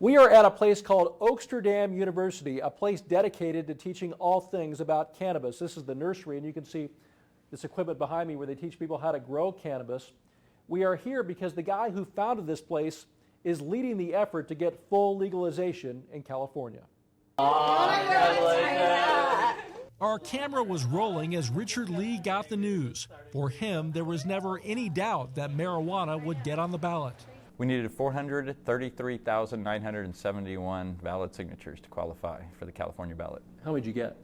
We are at a place called Oaksterdam University, a place dedicated to teaching all things about cannabis. This is the nursery, and you can see this equipment behind me where they teach people how to grow cannabis. We are here because the guy who founded this place is leading the effort to get full legalization in California. Our camera was rolling as Richard Lee got the news. For him, there was never any doubt that marijuana would get on the ballot. We needed 433,971 valid signatures to qualify for the California ballot. How many did you get?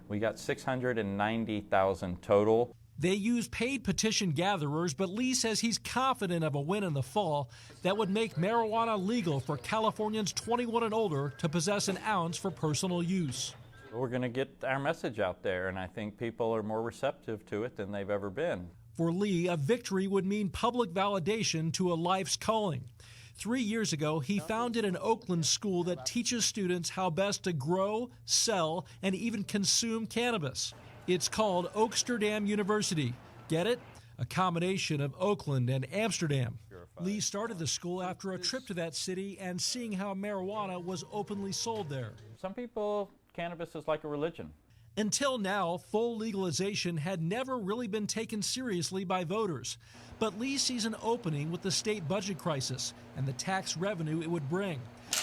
We got 690,000 total. They use paid petition gatherers, but Lee says he's confident of a win in the fall that would make marijuana legal for Californians 21 and older to possess an ounce for personal use. We're going to get our message out there, and I think people are more receptive to it than they've ever been. For Lee, a victory would mean public validation to a life's calling. 3 years ago, he founded an Oakland school that teaches students how best to grow, sell, and even consume cannabis. It's called Oaksterdam University. Get it? A combination of Oakland and Amsterdam. Lee started the school after a trip to that city and seeing how marijuana was openly sold there. Some people, cannabis is like a religion. Until now, full legalization had never really been taken seriously by voters. But Lee sees an opening with the state budget crisis and the tax revenue it would bring,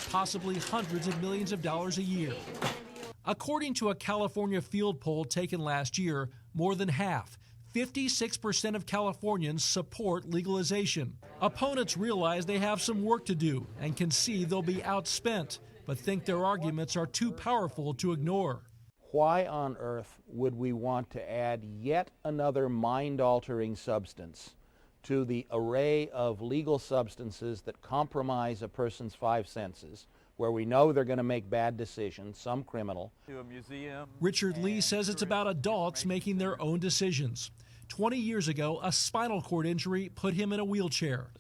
possibly hundreds of millions of dollars a year. According to a California field poll taken last year, more than half, 56% of Californians support legalization. Opponents realize they have some work to do and can see they'll be outspent, but think their arguments are too powerful to ignore. Why on earth would we want to add yet another mind-altering substance to the array of legal substances that compromise a person's five senses, where we know they're going to make bad decisions, some criminal? Richard Lee says it's about adults making their own decisions. 20 years ago, a spinal cord injury put him in a wheelchair.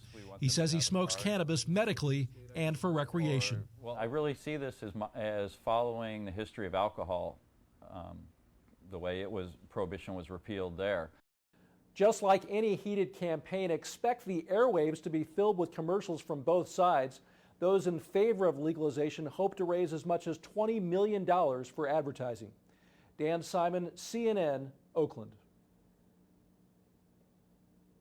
He says he smokes cannabis medically and for recreation. Well, I really see this as following the history of alcohol. The way Prohibition was repealed there. Just like any heated campaign, expect the airwaves to be filled with commercials from both sides. Those in favor of legalization hope to raise as much as $20 million for advertising. Dan Simon, CNN, Oakland.